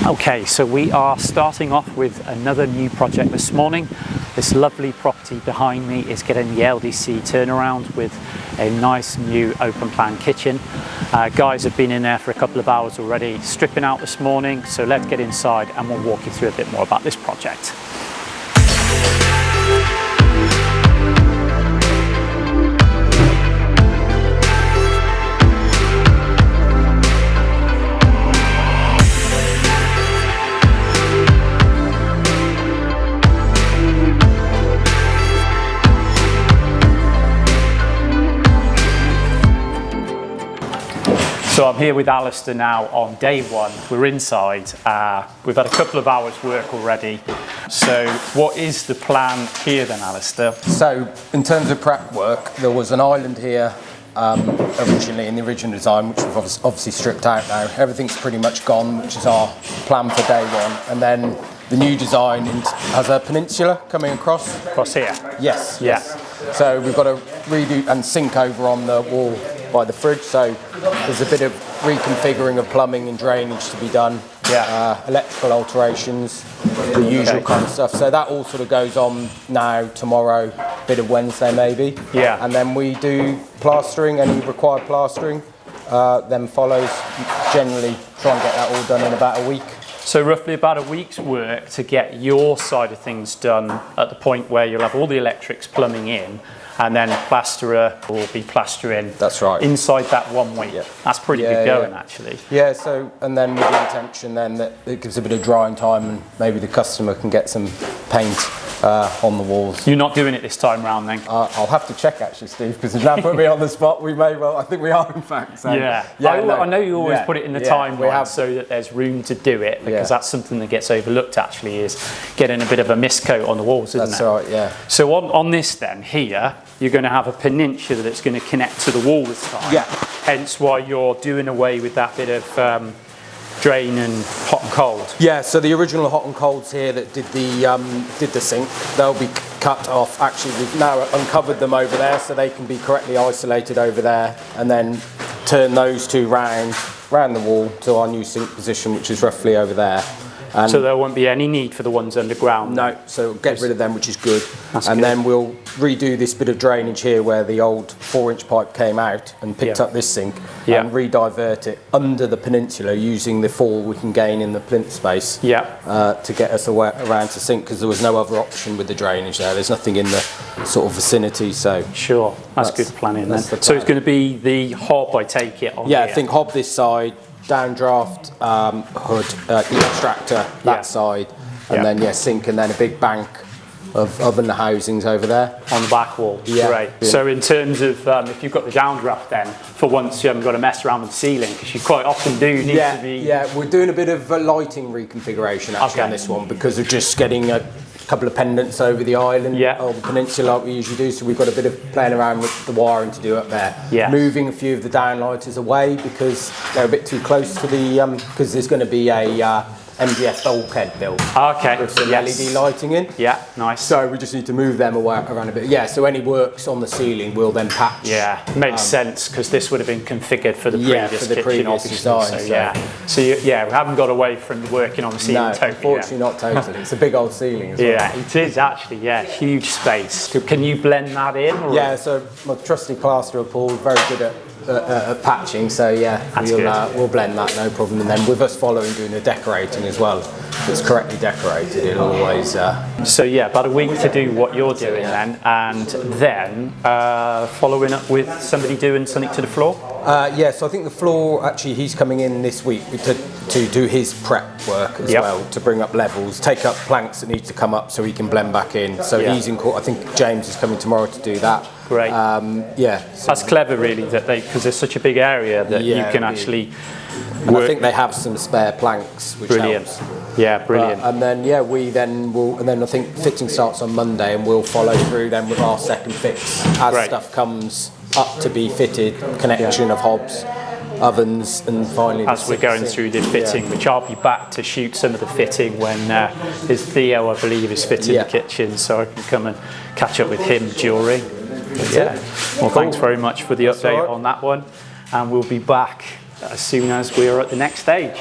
Okay, so we are starting off with another new project this morning. This lovely property behind me is getting the LDC turnaround with a nice new open plan kitchen. Guys have been in there for a couple of hours already stripping out this morning, so let's get inside and we'll walk you through a bit more about this project. So I'm here with Alistair now on day one. We're inside. We've had a couple of hours work already. So what is the plan here then, Alistair? So in terms of prep work, there was an island here originally in the original design, which we've obviously stripped out now. Everything's pretty much gone, which is our plan for day one. And then the new design has a peninsula coming across. Across here? Yes. Yeah. Yes. So we've got to redo and sink over on the wall by the fridge, so there's a bit of reconfiguring of plumbing and drainage to be done. Yeah. Electrical alterations, the usual kind of stuff. So that all sort of goes on now, tomorrow, bit of Wednesday maybe. Yeah. And then we do plastering, any required plastering, then follows. Generally try and get that all done in about a week. So roughly about a week's work to get your side of things done at the point where you'll have all the electrics plumbing in, and then plasterer will be plastering. That's right. Inside that 1 week. Yeah. That's pretty good going, actually. Yeah, so, and then with the intention then that it gives a bit of drying time and maybe the customer can get some paint on the walls. You're not doing it this time round then? I'll have to check actually, Steve, because if now put me on the spot, we may well, I think we are in fact. So, yeah, I know you always put it in the timeline so that there's room to do it, because that's something that gets overlooked actually, is getting a bit of a mist coat on the walls, isn't it? That's right, yeah. So on this then, here, you're going to have a peninsula that's going to connect to the wall this time. Yeah. Hence why you're doing away with that bit of drain and hot and cold. Yeah, so the original hot and colds here that did the sink, they'll be cut off. Actually, we've now uncovered them over there so they can be correctly isolated over there, and then turn those two round the wall to our new sink position, which is roughly over there. And so there won't be any need for the ones underground? No, so get rid of them, which is good. And then we'll redo this bit of drainage here where the old 4-inch pipe came out and picked up this sink, and re-divert it under the peninsula using the fall we can gain in the plinth space to get us around to sink, because there was no other option with the drainage there. There's nothing in the sort of vicinity, so... Sure, that's good planning then. So it's going to be the hob, I take it, on here? I think hob this side, downdraft hood, the extractor that side, and then sink, and then a big bank of oven housings over there on the back wall. Great. So in terms of if you've got the downdraft, then for once you haven't got to mess around with the ceiling, because you quite often do need to be. Yeah, we're doing a bit of lighting reconfiguration actually on this one, because of just getting a couple of pendants over the island or the peninsula like we usually do, so we've got a bit of playing around with the wiring to do up there. Moving a few of the downlighters away because they're a bit too close to the because there's going to be a MDF bulkhead built with some LED lighting in. Yeah, nice. So we just need to move them around a bit. Yeah, so any works on the ceiling will then patch. Yeah, makes sense, because this would have been configured for the previous kitchen, obviously. Design, so we haven't got away from working on the ceiling totally. Unfortunately not totally. It's a big old ceiling as well. Yeah, it is actually, huge space. Can you blend that in? Or? Yeah, so my trusty plasterer Paul, very good at patching, so we'll blend that, no problem. And then with us following doing the decorating as well, if it's correctly decorated, it'll always... So about a week to do what you're doing then, and then following up with somebody doing something to the floor? So I think the floor, actually he's coming in this week to do his prep work as well, to bring up levels, take up planks that need to come up so he can blend back in. So he's in court. I think James is coming tomorrow to do that. Great. That's clever really, that because there's such a big area that you can actually work. I think they have some spare planks, which helps. Yeah, brilliant. And then I think fitting starts on Monday, and we'll follow through then with our second fix as stuff comes up to be fitted, connection of hobs, ovens, and finally as we're going through the fitting, which I'll be back to shoot some of the fitting when his Theo, I believe, is fitting the kitchen, so I can come and catch up with him during. Well, thanks very much for the update on that one, and we'll be back as soon as we're at the next stage.